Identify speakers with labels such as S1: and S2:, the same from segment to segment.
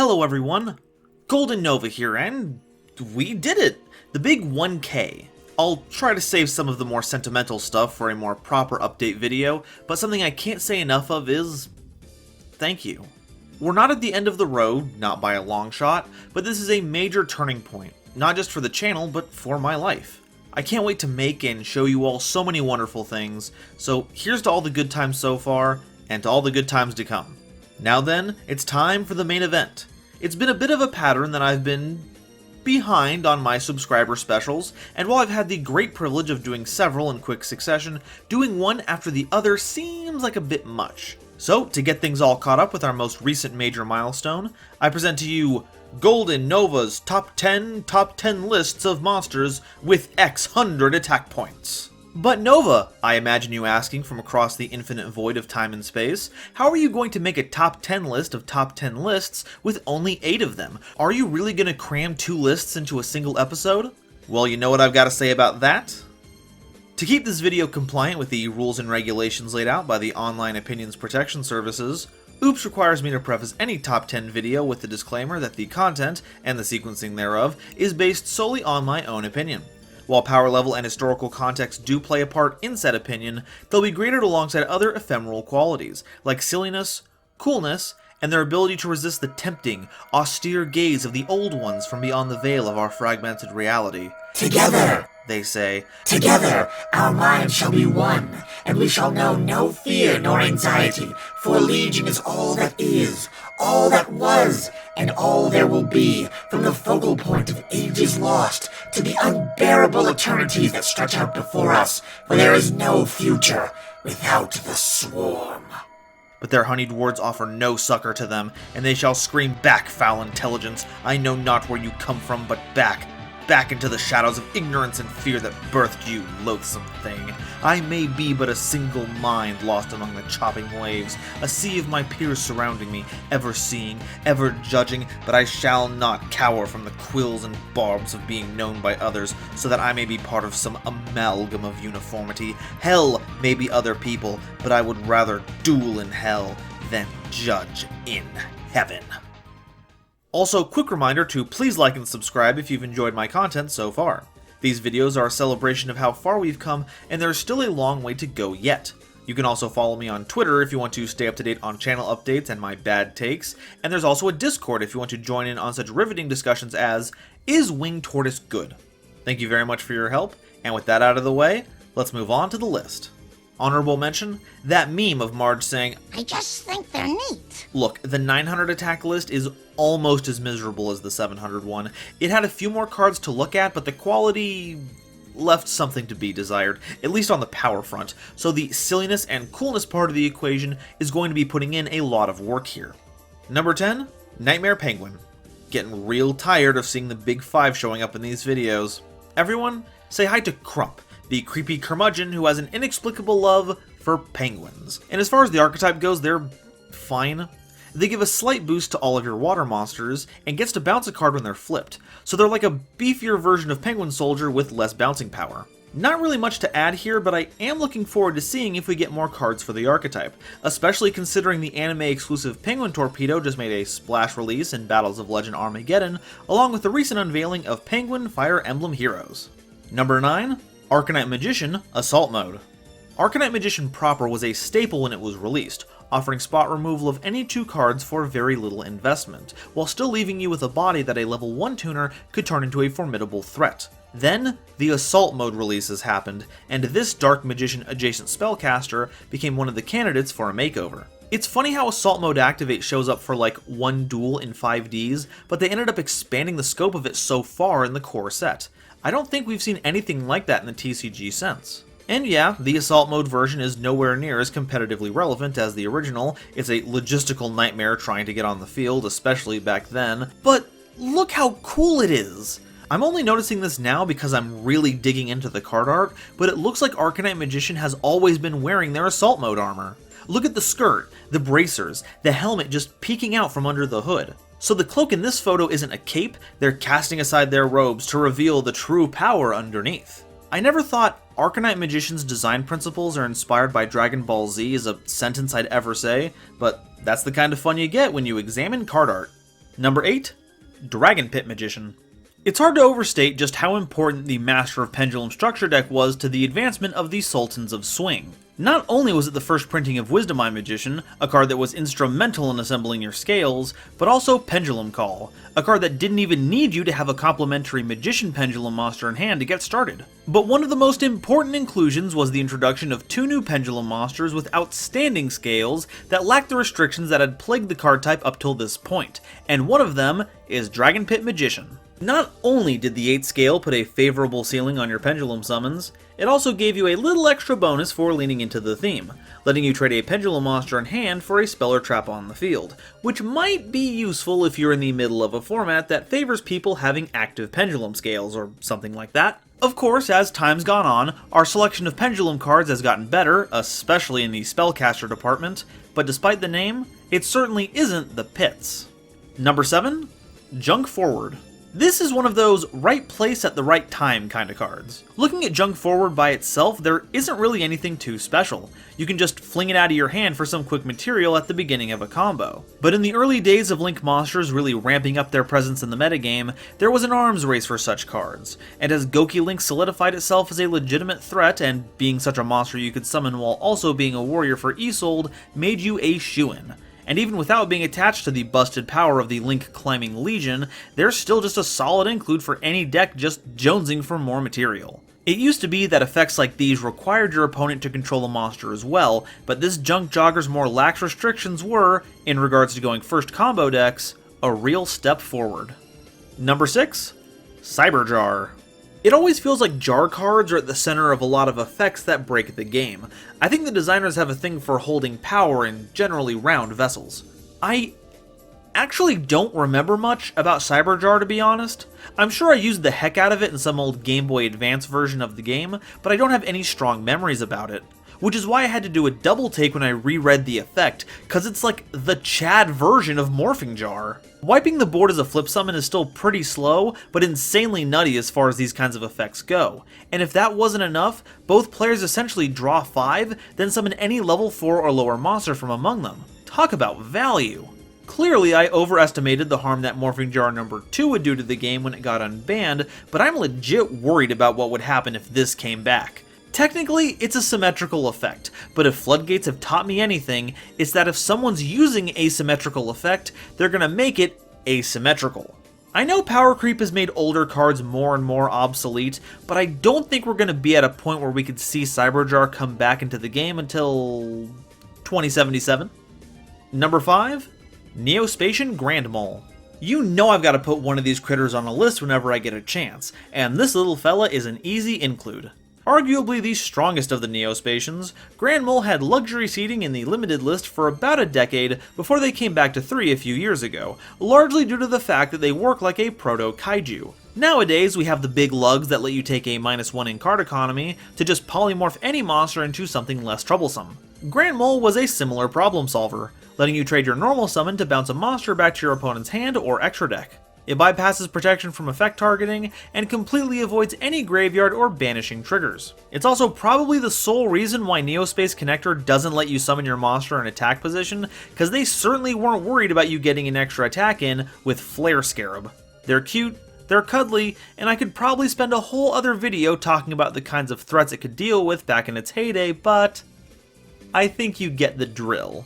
S1: Hello everyone, GoldenNova here, and we did it! The big 1K. I'll try to save some of the more sentimental stuff for a more proper update video, but something I can't say enough of is... thank you. We're not at the end of the road, not by a long shot, but this is a major turning point, not just for the channel, but for my life. I can't wait to make and show you all so many wonderful things, so here's to all the good times so far, and to all the good times to come. Now then, it's time for the main event. It's been a bit of a pattern that I've been behind on my subscriber specials, and while I've had the great privilege of doing several in quick succession, doing one after the other seems like a bit much. So, to get things all caught up with our most recent major milestone, I present to you GoldenNova's top 10 lists of monsters with X00 attack points. But Nova, I imagine you asking from across the infinite void of time and space, how are you going to make a top 10 list of top 10 lists with only 8 of them? Are you really going to cram 2 lists into a single episode? Well, you know what I've got to say about that? To keep this video compliant with the rules and regulations laid out by the Online Opinions Protection Services, OOPS requires me to preface any top 10 video with the disclaimer that the content, and the sequencing thereof, is based solely on my own opinion. While power level and historical context do play a part in said opinion, they'll be graded alongside other ephemeral qualities, like silliness, coolness, and their ability to resist the tempting, austere gaze of the old ones from beyond the veil of our fragmented reality.
S2: Together,
S1: they say,
S2: together our minds shall be one, and we shall know no fear nor anxiety, for Legion is all that is, all that was, and all there will be, from the focal point of ages lost to the unbearable eternities that stretch out before us, for there is no future without the swarm.
S1: But their honeyed words offer no succor to them, and they shall scream back, foul intelligence, I know not where you come from, but back into the shadows of ignorance and fear that birthed you, loathsome thing. I may be but a single mind lost among the chopping waves, a sea of my peers surrounding me, ever seeing, ever judging, but I shall not cower from the quills and barbs of being known by others, so that I may be part of some amalgam of uniformity. Hell may be other people, but I would rather duel in hell than judge in heaven. Also, quick reminder to please like and subscribe if you've enjoyed my content so far. These videos are a celebration of how far we've come, and there's still a long way to go yet. You can also follow me on Twitter if you want to stay up to date on channel updates and my bad takes, and there's also a Discord if you want to join in on such riveting discussions as, is Winged Tortoise good? Thank you very much for your help, and with that out of the way, let's move on to the list. Honorable mention, that meme of Marge saying,
S3: I just think they're neat.
S1: Look, the 900 attack list is almost as miserable as the 700 one. It had a few more cards to look at, but the quality left something to be desired, at least on the power front, so the silliness and coolness part of the equation is going to be putting in a lot of work here. Number 10, Knightmare Penguin. Getting real tired of seeing the big 5 showing up in these videos. Everyone, say hi to Crump, the creepy curmudgeon who has an inexplicable love for penguins. And as far as the archetype goes, they're fine. They give a slight boost to all of your water monsters, and gets to bounce a card when they're flipped, so they're like a beefier version of Penguin Soldier with less bouncing power. Not really much to add here, but I am looking forward to seeing if we get more cards for the archetype, especially considering the anime-exclusive Penguin Torpedo just made a splash release in Battles of Legend Armageddon, along with the recent unveiling of Penguin Fire Emblem Heroes. Number 9, Arcanite Magician Assault Mode. Arcanite Magician proper was a staple when it was released, offering spot removal of any 2 cards for very little investment, while still leaving you with a body that a level 1 tuner could turn into a formidable threat. Then, the Assault Mode releases happened, and this Dark Magician adjacent spellcaster became one of the candidates for a makeover. It's funny how Assault Mode Activate shows up for like 1 duel in 5Ds, but they ended up expanding the scope of it so far in the core set. I don't think we've seen anything like that in the TCG since. And yeah, the Assault Mode version is nowhere near as competitively relevant as the original. It's a logistical nightmare trying to get on the field, especially back then, but look how cool it is! I'm only noticing this now because I'm really digging into the card art, but it looks like Arcanite Magician has always been wearing their Assault Mode armor. Look at the skirt, the bracers, the helmet just peeking out from under the hood. So the cloak in this photo isn't a cape, they're casting aside their robes to reveal the true power underneath. I never thought Arcanite Magician's design principles are inspired by Dragon Ball Z is a sentence I'd ever say, but that's the kind of fun you get when you examine card art. Number 8. Dragon Pit Magician. It's hard to overstate just how important the Master of Pendulum structure deck was to the advancement of the Sultans of Swing. Not only was it the first printing of Wisdom Eye Magician, a card that was instrumental in assembling your scales, but also Pendulum Call, a card that didn't even need you to have a complementary Magician Pendulum monster in hand to get started. But one of the most important inclusions was the introduction of 2 new Pendulum monsters with outstanding scales that lacked the restrictions that had plagued the card type up till this point, and one of them is Dragon Pit Magician. Not only did the 8 scale put a favorable ceiling on your pendulum summons, it also gave you a little extra bonus for leaning into the theme, letting you trade a pendulum monster in hand for a spell or trap on the field, which might be useful if you're in the middle of a format that favors people having active pendulum scales or something like that. Of course, as time's gone on, our selection of pendulum cards has gotten better, especially in the spellcaster department, but despite the name, it certainly isn't the pits. Number 7. Junk Forward. This is one of those right place at the right time kind of cards. Looking at Junk Forward by itself, there isn't really anything too special. You can just fling it out of your hand for some quick material at the beginning of a combo. But in the early days of Link monsters really ramping up their presence in the metagame, there was an arms race for such cards, and as Goki Link solidified itself as a legitimate threat, and being such a monster you could summon while also being a warrior for Isolde made you a shoo-in. And even without being attached to the busted power of the Link Climbing Legion, they're still just a solid include for any deck just jonesing for more material. It used to be that effects like these required your opponent to control the monster as well, but this Junk Jogger's more lax restrictions were, in regards to going first combo decks, a real step forward. Number 6. Cyberjar. It always feels like jar cards are at the center of a lot of effects that break the game. I think the designers have a thing for holding power in generally round vessels. I actually don't remember much about Cyberjar, to be honest. I'm sure I used the heck out of it in some old Game Boy Advance version of the game, but I don't have any strong memories about it. Which is why I had to do a double take when I reread the effect, cause it's like the Chad version of Morphing Jar. Wiping the board as a flip summon is still pretty slow, but insanely nutty as far as these kinds of effects go. And if that wasn't enough, both players essentially draw 5, then summon any level 4 or lower monster from among them. Talk about value! Clearly, I overestimated the harm that Morphing Jar number 2 would do to the game when it got unbanned, but I'm legit worried about what would happen if this came back. Technically, it's a symmetrical effect, but if Floodgates have taught me anything, it's that if someone's using asymmetrical effect, they're gonna make it asymmetrical. I know power creep has made older cards more and more obsolete, but I don't think we're gonna be at a point where we could see Cyberjar come back into the game until 2077. Number 5. Neospatian Grand Mole. You know I've got to put one of these critters on a list whenever I get a chance, and this little fella is an easy include. Arguably the strongest of the Neospatians, Grand Mole had luxury seating in the limited list for about a decade before they came back to 3 a few years ago, largely due to the fact that they work like a proto-kaiju. Nowadays, we have the big lugs that let you take a -1 in card economy to just polymorph any monster into something less troublesome. Grand Mole was a similar problem solver, letting you trade your normal summon to bounce a monster back to your opponent's hand or extra deck. It bypasses protection from effect targeting, and completely avoids any graveyard or banishing triggers. It's also probably the sole reason why Neospace Connector doesn't let you summon your monster in attack position, because they certainly weren't worried about you getting an extra attack in with Flare Scarab. They're cute, they're cuddly, and I could probably spend a whole other video talking about the kinds of threats it could deal with back in its heyday, but I think you get the drill.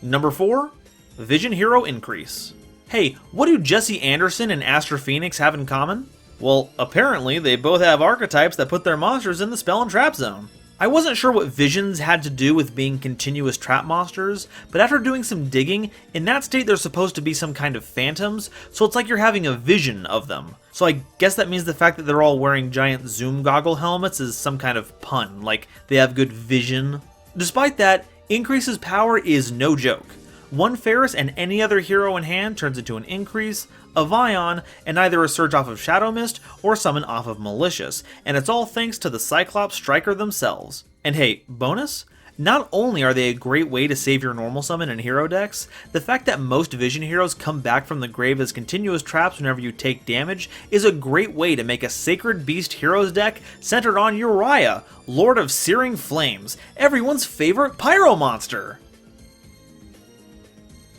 S1: Number 4. Vision Hero Increase. Hey, what do Jesse Anderson and Astra Phoenix have in common? Well, apparently they both have archetypes that put their monsters in the spell and trap zone. I wasn't sure what visions had to do with being continuous trap monsters, but after doing some digging, in that state they're supposed to be some kind of phantoms, so it's like you're having a vision of them. So I guess that means the fact that they're all wearing giant zoom goggle helmets is some kind of pun, like they have good vision. Despite that, Increase's power is no joke. One Ferris and any other hero in hand turns into an Increase, a Vion, and either a Surge off of Shadow Mist or Summon off of Malicious, and it's all thanks to the Cyclops Striker themselves. And hey, bonus? Not only are they a great way to save your normal summon in hero decks, the fact that most Vision heroes come back from the grave as continuous traps whenever you take damage is a great way to make a Sacred Beast Heroes deck centered on Uriah, Lord of Searing Flames, everyone's favorite pyro monster!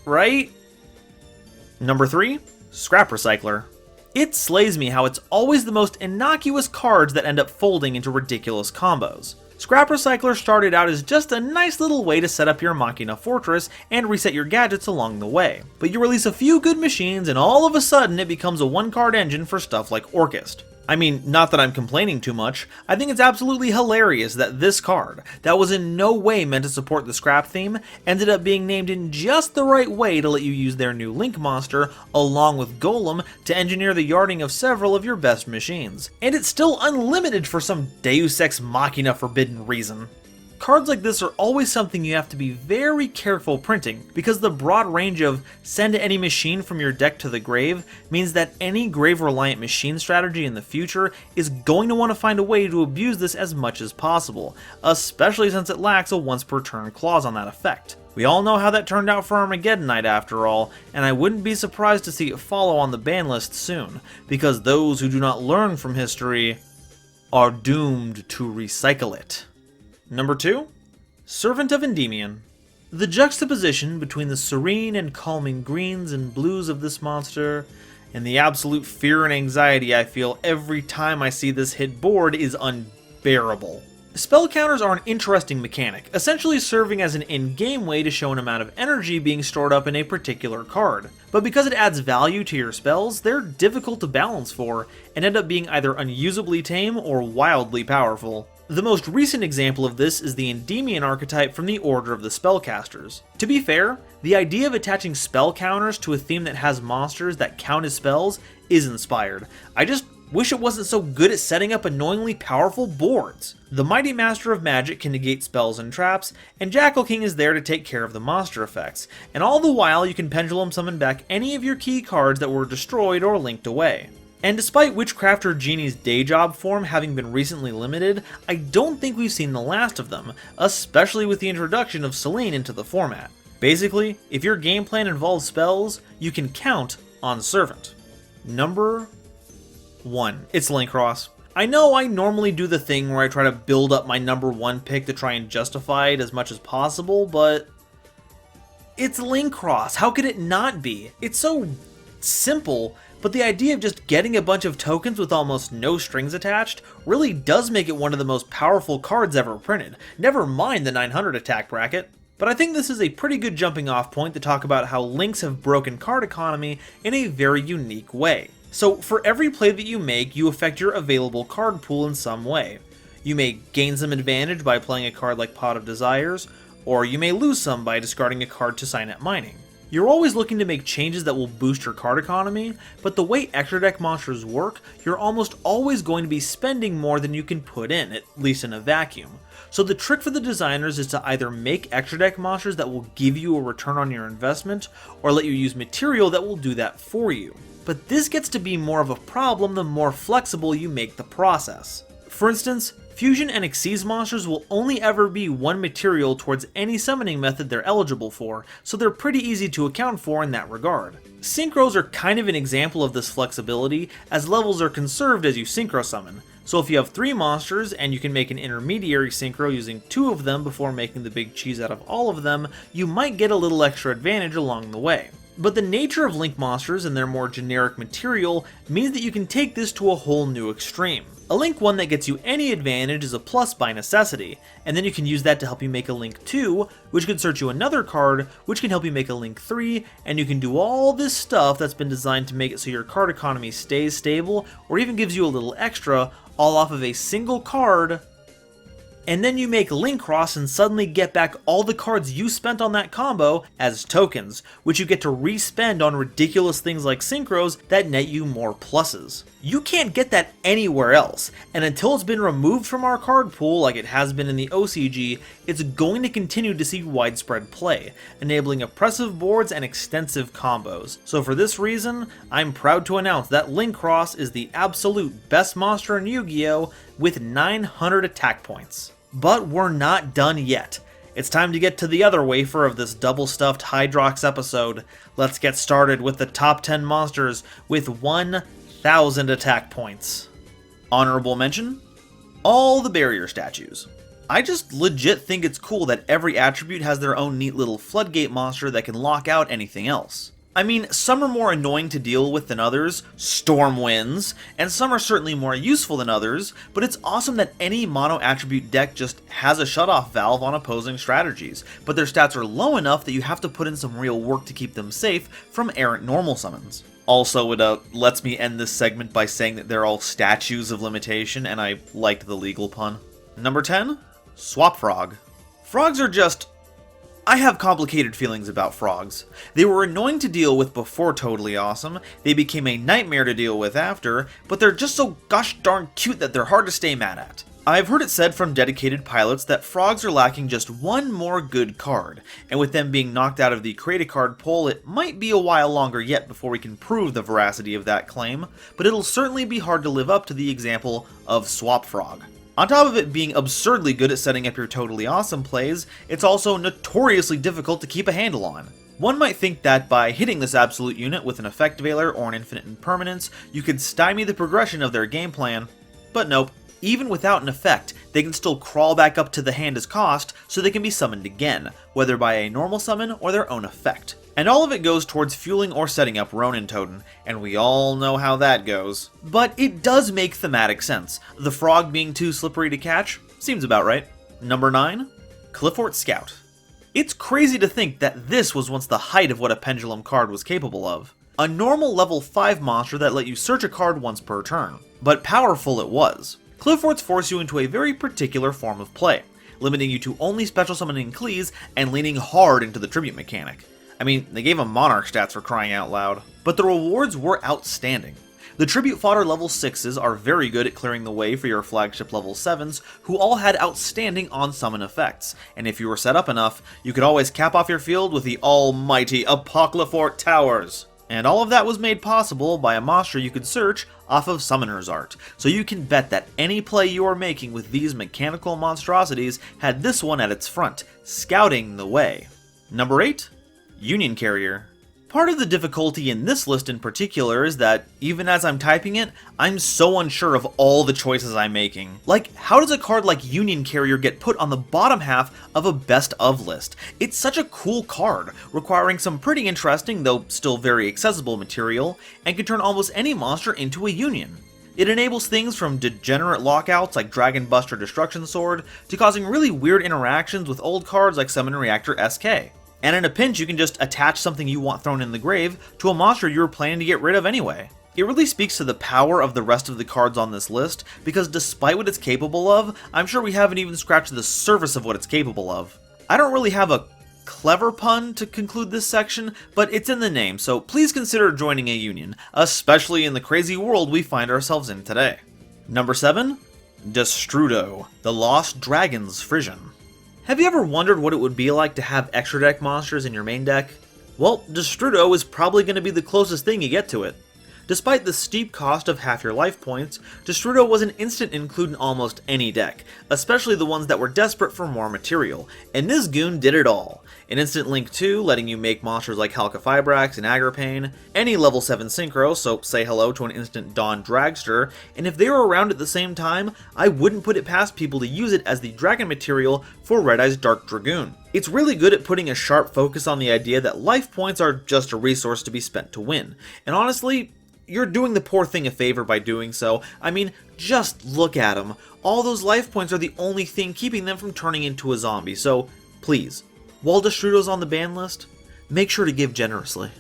S1: Right? Number 3. Scrap Recycler. It slays me how it's always the most innocuous cards that end up folding into ridiculous combos. Scrap Recycler started out as just a nice little way to set up your Machina Fortress and reset your gadgets along the way. But you release a few good machines and all of a sudden it becomes a one-card engine for stuff like Orchist. I mean, not that I'm complaining too much, I think it's absolutely hilarious that this card, that was in no way meant to support the scrap theme, ended up being named in just the right way to let you use their new Link monster, along with Golem, to engineer the yarding of several of your best machines. And it's still unlimited for some Deus Ex Machina forbidden reason. Cards like this are always something you have to be very careful printing, because the broad range of send any machine from your deck to the grave means that any grave-reliant machine strategy in the future is going to want to find a way to abuse this as much as possible, especially since it lacks a once-per-turn clause on that effect. We all know how that turned out for Armageddon Knight after all, and I wouldn't be surprised to see it follow on the ban list soon, because those who do not learn from history are doomed to recycle it. Number 2, Servant of Endymion. The juxtaposition between the serene and calming greens and blues of this monster, and the absolute fear and anxiety I feel every time I see this hit board is unbearable. Spell counters are an interesting mechanic, essentially serving as an in-game way to show an amount of energy being stored up in a particular card. But because it adds value to your spells, they're difficult to balance for, and end up being either unusably tame or wildly powerful. The most recent example of this is the Endymion archetype from the Order of the Spellcasters. To be fair, the idea of attaching spell counters to a theme that has monsters that count as spells is inspired. I just wish it wasn't so good at setting up annoyingly powerful boards. The Mighty Master of Magic can negate spells and traps, and Jackal King is there to take care of the monster effects, and all the while you can pendulum summon back any of your key cards that were destroyed or linked away. And despite Witchcrafter Genie's day job form having been recently limited, I don't think we've seen the last of them, especially with the introduction of Selene into the format. Basically, if your game plan involves spells, you can count on Servant. Number 1. It's Linkross. I know I normally do the thing where I try to build up my number 1 pick to try and justify it as much as possible, but it's Linkross. How could it not be? It's so simple. But the idea of just getting a bunch of tokens with almost no strings attached really does make it one of the most powerful cards ever printed, never mind the 900 attack bracket. But I think this is a pretty good jumping off point to talk about how links have broken card economy in a very unique way. So for every play that you make, you affect your available card pool in some way. You may gain some advantage by playing a card like Pot of Desires, or you may lose some by discarding a card to Signet Mining. You're always looking to make changes that will boost your card economy, but the way extra deck monsters work, you're almost always going to be spending more than you can put in, at least in a vacuum. So the trick for the designers is to either make extra deck monsters that will give you a return on your investment, or let you use material that will do that for you. But this gets to be more of a problem the more flexible you make the process. For instance, Fusion and Xyz monsters will only ever be one material towards any summoning method they're eligible for, so they're pretty easy to account for in that regard. Synchros are kind of an example of this flexibility, as levels are conserved as you synchro summon. So if you have 3 monsters and you can make an intermediary synchro using 2 of them before making the big cheese out of all of them, you might get a little extra advantage along the way. But the nature of Link monsters and their more generic material means that you can take this to a whole new extreme. A Link 1 that gets you any advantage is a plus by necessity, and then you can use that to help you make a Link 2, which can search you another card, which can help you make a Link 3, and you can do all this stuff that's been designed to make it so your card economy stays stable, or even gives you a little extra, all off of a single card. And then you make Linkross and suddenly get back all the cards you spent on that combo as tokens, which you get to re-spend on ridiculous things like synchros that net you more pluses. You can't get that anywhere else, and until it's been removed from our card pool like it has been in the OCG, it's going to continue to see widespread play, enabling oppressive boards and extensive combos. So for this reason, I'm proud to announce that Linkross is the absolute best monster in Yu-Gi-Oh! With 900 attack points. But we're not done yet. It's time to get to the other wafer of this double-stuffed Hydrox episode. Let's get started with the top 10 monsters with 1,000 attack points. Honorable mention? All the barrier statues. I just legit think it's cool that every attribute has their own neat little floodgate monster that can lock out anything else. I mean, some are more annoying to deal with than others, storm winds, and some are certainly more useful than others, but it's awesome that any mono attribute deck just has a shutoff valve on opposing strategies, but their stats are low enough that you have to put in some real work to keep them safe from errant normal summons. Also, it lets me end this segment by saying that they're all statues of limitation, and I liked the legal pun. Number 10, Swap Frog. Frogs are just... I have complicated feelings about frogs. They were annoying to deal with before Totally Awesome, they became a nightmare to deal with after, but they're just so gosh darn cute that they're hard to stay mad at. I've heard it said from dedicated pilots that frogs are lacking just one more good card, and with them being knocked out of the create a card poll, it might be a while longer yet before we can prove the veracity of that claim, but it'll certainly be hard to live up to the example of Swap Frog. On top of it being absurdly good at setting up your Totally Awesome plays, it's also notoriously difficult to keep a handle on. One might think that by hitting this absolute unit with an Effect Veiler or an Infinite Impermanence, you could stymie the progression of their game plan, but nope. Even without an effect, they can still crawl back up to the hand as cost, so they can be summoned again, whether by a normal summon or their own effect. And all of it goes towards fueling or setting up Ronin Totem, and we all know how that goes. But it does make thematic sense. The frog being too slippery to catch seems about right. Number 9, Clifford Scout. It's crazy to think that this was once the height of what a pendulum card was capable of. A normal level 5 monster that let you search a card once per turn, but powerful it was. Qliphorts force you into a very particular form of play, limiting you to only special summoning Qlis and leaning hard into the tribute mechanic. I mean, they gave him Monarch stats for crying out loud. But the rewards were outstanding. The tribute fodder level 6s are very good at clearing the way for your flagship level 7s, who all had outstanding on-summon effects, and if you were set up enough, you could always cap off your field with the almighty Qliphort Towers. And all of that was made possible by a monster you could search off of Summoner's Art, so you can bet that any play you are making with these mechanical monstrosities had this one at its front, scouting the way. Number 8, Union Carrier. Part of the difficulty in this list in particular is that, even as I'm typing it, I'm so unsure of all the choices I'm making. Like, how does a card like Union Carrier get put on the bottom half of a best of list? It's such a cool card, requiring some pretty interesting, though still very accessible material, and can turn almost any monster into a Union. It enables things from degenerate lockouts like Dragon Buster Destruction Sword, to causing really weird interactions with old cards like Summon Reactor SK. And in a pinch, you can just attach something you want thrown in the grave to a monster you were planning to get rid of anyway. It really speaks to the power of the rest of the cards on this list, because despite what it's capable of, I'm sure we haven't even scratched the surface of what it's capable of. I don't really have a clever pun to conclude this section, but it's in the name, so please consider joining a union, especially in the crazy world we find ourselves in today. Number 7, Destrudo, the Lost Dragon's Frisian. Have you ever wondered what it would be like to have extra deck monsters in your main deck? Well, Destrudo is probably going to be the closest thing you get to it. Despite the steep cost of half your life points, Destrudo was an instant include in almost any deck, especially the ones that were desperate for more material, and this goon did it all. An instant Link 2, letting you make monsters like Halqifibrax and Agripane, any level 7 synchro, so say hello to an instant Dawn Dragster, and if they were around at the same time, I wouldn't put it past people to use it as the dragon material for Red Eye's Dark Dragoon. It's really good at putting a sharp focus on the idea that life points are just a resource to be spent to win, and honestly, you're doing the poor thing a favor by doing so. I mean, just look at them. All those life points are the only thing keeping them from turning into a zombie, so please, while Destrudo's on the ban list, make sure to give generously.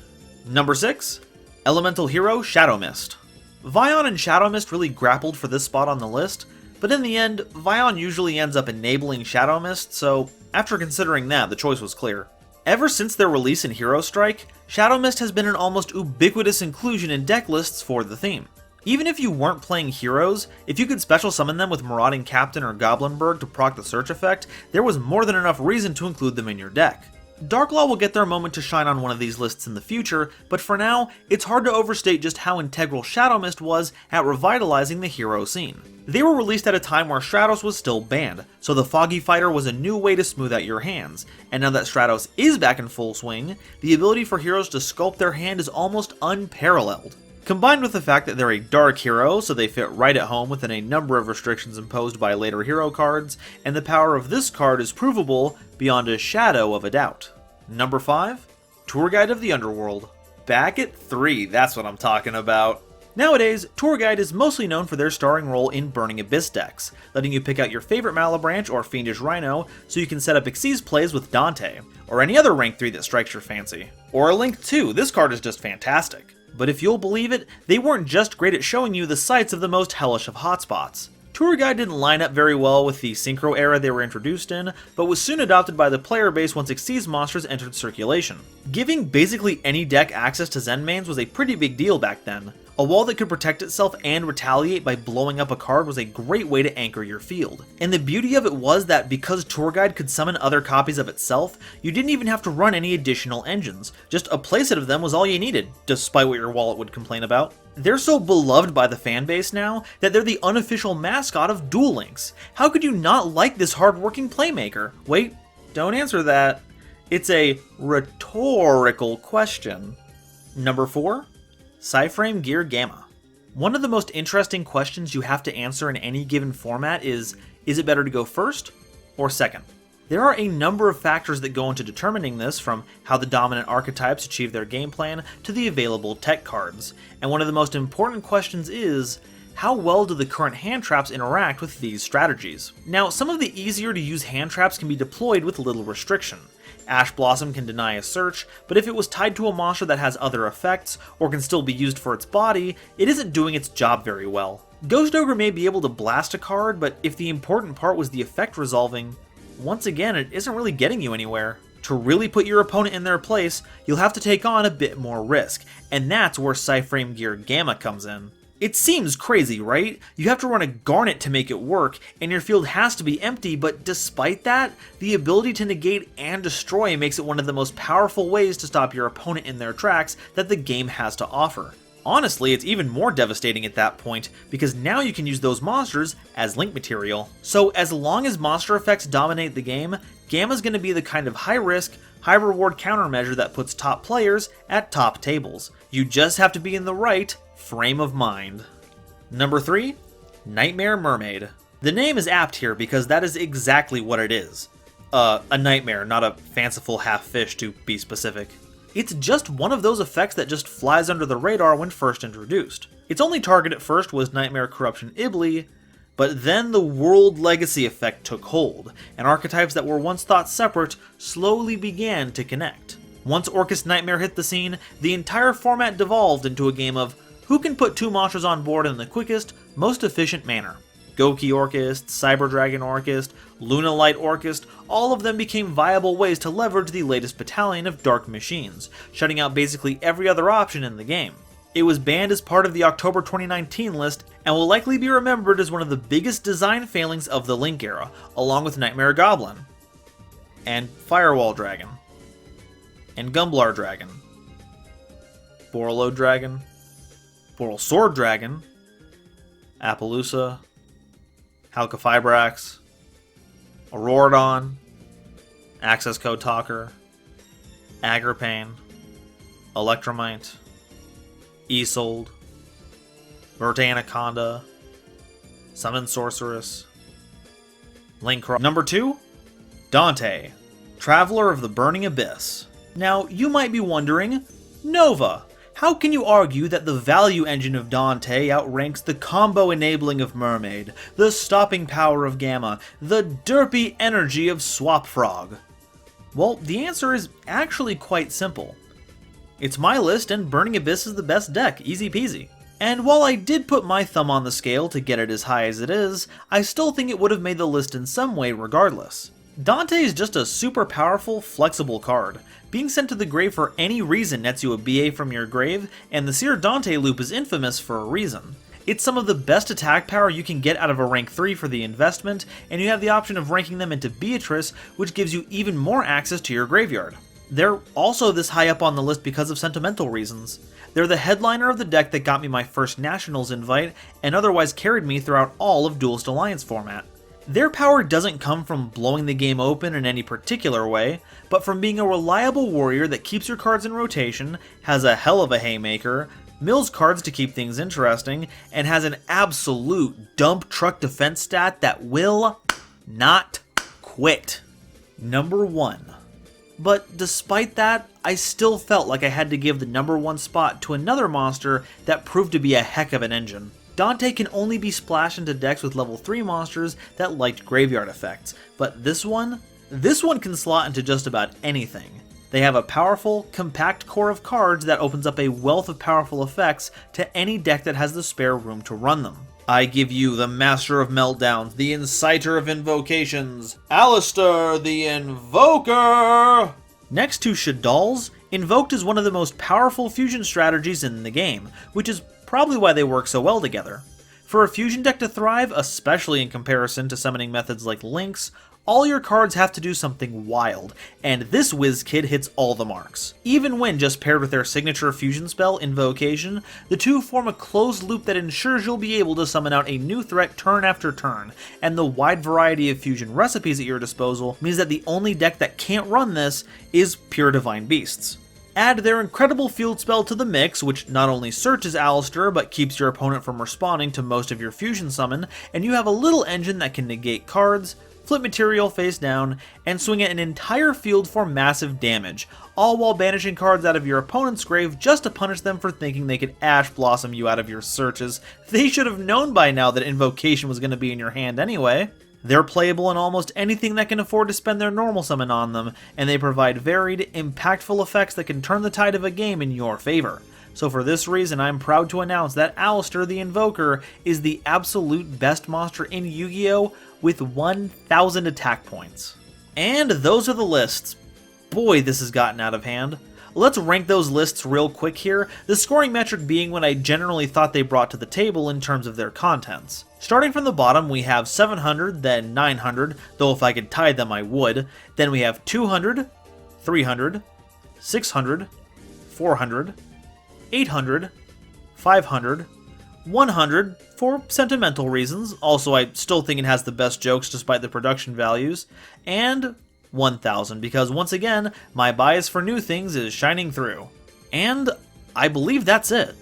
S1: Number 6, Elemental Hero Shadow Mist. Vion and Shadow Mist really grappled for this spot on the list, but in the end, Vion usually ends up enabling Shadow Mist, so after considering that, the choice was clear. Ever since their release in Hero Strike, Shadow Mist has been an almost ubiquitous inclusion in deck lists for the theme. Even if you weren't playing heroes, if you could special summon them with Marauding Captain or Goblinberg to proc the search effect, there was more than enough reason to include them in your deck. Darklaw will get their moment to shine on one of these lists in the future, but for now, it's hard to overstate just how integral Shadow Mist was at revitalizing the hero scene. They were released at a time where Stratos was still banned, so the Foggy Fighter was a new way to smooth out your hands, and now that Stratos is back in full swing, the ability for heroes to sculpt their hand is almost unparalleled. Combined with the fact that they're a dark hero, so they fit right at home within a number of restrictions imposed by later hero cards, and the power of this card is provable beyond a shadow of a doubt. Number 5, Tour Guide of the Underworld. back at 3, that's what I'm talking about. Nowadays, Tour Guide is mostly known for their starring role in Burning Abyss decks, letting you pick out your favorite Malabranch or Fiendish Rhino so you can set up Xyz plays with Dante, or any other rank 3 that strikes your fancy. Or a Link 2, this card is just fantastic. But if you'll believe it, they weren't just great at showing you the sights of the most hellish of hotspots. Tour Guide didn't line up very well with the Synchro era they were introduced in, but was soon adopted by the player base once Xyz monsters entered circulation. Giving basically any deck access to Zen mains was a pretty big deal back then. A wall that could protect itself and retaliate by blowing up a card was a great way to anchor your field. And the beauty of it was that because Tour Guide could summon other copies of itself, you didn't even have to run any additional engines. Just a playset of them was all you needed, despite what your wallet would complain about. They're so beloved by the fanbase now that they're the unofficial mascot of Duel Links. How could you not like this hardworking playmaker? Wait, don't answer that. It's a rhetorical question. Number 4. Cyframe Gear Gamma. One of the most interesting questions you have to answer in any given format is it better to go first or second? There are a number of factors that go into determining this, from how the dominant archetypes achieve their game plan to the available tech cards, and one of the most important questions is, how well do the current hand traps interact with these strategies? Now, some of the easier to use hand traps can be deployed with little restriction. Ash Blossom can deny a search, but if it was tied to a monster that has other effects, or can still be used for its body, it isn't doing its job very well. Ghost Ogre may be able to blast a card, but if the important part was the effect resolving, once again, it isn't really getting you anywhere. To really put your opponent in their place, you'll have to take on a bit more risk, and that's where Cyframe Gear Gamma comes in. It seems crazy, right? You have to run a Garnet to make it work, and your field has to be empty, but despite that, the ability to negate and destroy makes it one of the most powerful ways to stop your opponent in their tracks that the game has to offer. Honestly, it's even more devastating at that point, because now you can use those monsters as link material. So as long as monster effects dominate the game, Gamma's going to be the kind of high-risk, high-reward countermeasure that puts top players at top tables. You just have to be in the right frame of mind. Number 3. Knightmare Mermaid. The name is apt here because that is exactly what it is. A nightmare, not a fanciful half-fish to be specific. It's just one of those effects that just flies under the radar when first introduced. Its only target at first was Nightmare Corruption Ibli, but then the World Legacy effect took hold, and archetypes that were once thought separate slowly began to connect. Once Orcust Nightmare hit the scene, the entire format devolved into a game of who can put 2 monsters on board in the quickest, most efficient manner. Goki Orcust, Cyber Dragon Orcust, Luna Light Orcust, all of them became viable ways to leverage the latest battalion of dark machines, shutting out basically every other option in the game. It was banned as part of the October 2019 list, and will likely be remembered as one of the biggest design failings of the Link era, along with Nightmare Goblin, and Firewall Dragon, and Gumblar Dragon, Borolo Dragon, Boral Sword Dragon, Appaloosa, Halqifibrax, Auroradon, Access Code Talker, Agripane, Electromite, Isolde, Vertanaconda, Summon Sorceress, Linkross. Number 2, Dante, Traveler of the Burning Abyss. Now, you might be wondering, Nova, how can you argue that the value engine of Dante outranks the combo enabling of Mermaid, the stopping power of Gamma, the derpy energy of Swap Frog? Well, the answer is actually quite simple. It's my list, and Burning Abyss is the best deck, easy peasy. And while I did put my thumb on the scale to get it as high as it is, I still think it would have made the list in some way regardless. Dante is just a super powerful, flexible card. Being sent to the grave for any reason nets you a BA from your grave, and the Seer Dante loop is infamous for a reason. It's some of the best attack power you can get out of a rank 3 for the investment, and you have the option of ranking them into Beatrice, which gives you even more access to your graveyard. They're also this high up on the list because of sentimental reasons. They're the headliner of the deck that got me my first Nationals invite, and otherwise carried me throughout all of Duelist Alliance format. Their power doesn't come from blowing the game open in any particular way, but from being a reliable warrior that keeps your cards in rotation, has a hell of a haymaker, mills cards to keep things interesting, and has an absolute dump truck defense stat that will not quit. Number 1. But despite that, I still felt like I had to give the number 1 spot to another monster that proved to be a heck of an engine. Dante can only be splashed into decks with level 3 monsters that liked graveyard effects, but this one can slot into just about anything. They have a powerful, compact core of cards that opens up a wealth of powerful effects to any deck that has the spare room to run them. I give you the Master of Meltdowns, the Inciter of Invocations, Alistair the Invoker! Next to Shadal's, Invoked is one of the most powerful fusion strategies in the game, which is probably why they work so well together. For a fusion deck to thrive, especially in comparison to summoning methods like Lynx, all your cards have to do something wild, and this whiz kid hits all the marks. Even when just paired with their signature fusion spell, Invocation, the two form a closed loop that ensures you'll be able to summon out a new threat turn after turn, and the wide variety of fusion recipes at your disposal means that the only deck that can't run this is pure Divine Beasts. Add their incredible field spell to the mix, which not only searches Alistair, but keeps your opponent from responding to most of your fusion summon, and you have a little engine that can negate cards, flip material face down, and swing at an entire field for massive damage, all while banishing cards out of your opponent's grave just to punish them for thinking they could Ash Blossom you out of your searches. They should have known by now that Invocation was going to be in your hand anyway. They're playable in almost anything that can afford to spend their normal summon on them, and they provide varied, impactful effects that can turn the tide of a game in your favor. So for this reason, I'm proud to announce that Aleister the Invoker is the absolute best monster in Yu-Gi-Oh! With 1,000 attack points. And those are the lists. Boy, this has gotten out of hand. Let's rank those lists real quick here, the scoring metric being what I generally thought they brought to the table in terms of their contents. Starting from the bottom, we have 700, then 900, though if I could tie them I would. Then we have 200, 300, 600, 400, 800, 500, 100 for sentimental reasons, also I still think it has the best jokes despite the production values, and 1000 because once again, my bias for new things is shining through. And I believe that's it.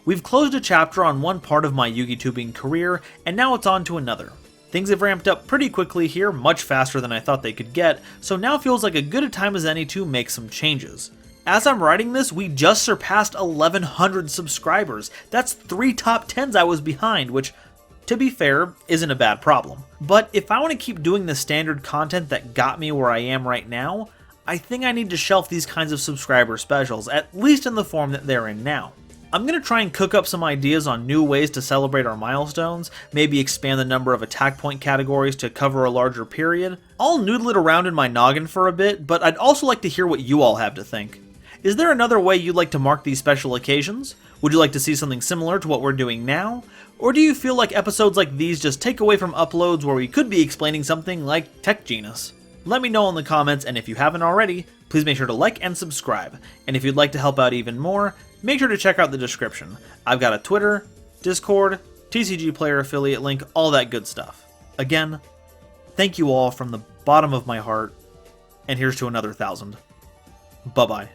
S1: We've closed a chapter on one part of my YugiTubing career, and now it's on to another. Things have ramped up pretty quickly here, much faster than I thought they could get, so now feels like a good a time as any to make some changes. As I'm writing this, we just surpassed 1,100 subscribers. That's 3 top 10s I was behind, which, to be fair, isn't a bad problem. But if I want to keep doing the standard content that got me where I am right now, I think I need to shelf these kinds of subscriber specials, at least in the form that they're in now. I'm going to try and cook up some ideas on new ways to celebrate our milestones, maybe expand the number of attack point categories to cover a larger period. I'll noodle it around in my noggin for a bit, but I'd also like to hear what you all have to think. Is there another way you'd like to mark these special occasions? Would you like to see something similar to what we're doing now? Or do you feel like episodes like these just take away from uploads where we could be explaining something like Tech Genus? Let me know in the comments, and if you haven't already, please make sure to like and subscribe. And if you'd like to help out even more, make sure to check out the description. I've got a Twitter, Discord, TCG Player affiliate link, all that good stuff. Again, thank you all from the bottom of my heart, and here's to another 1,000. Bye-bye.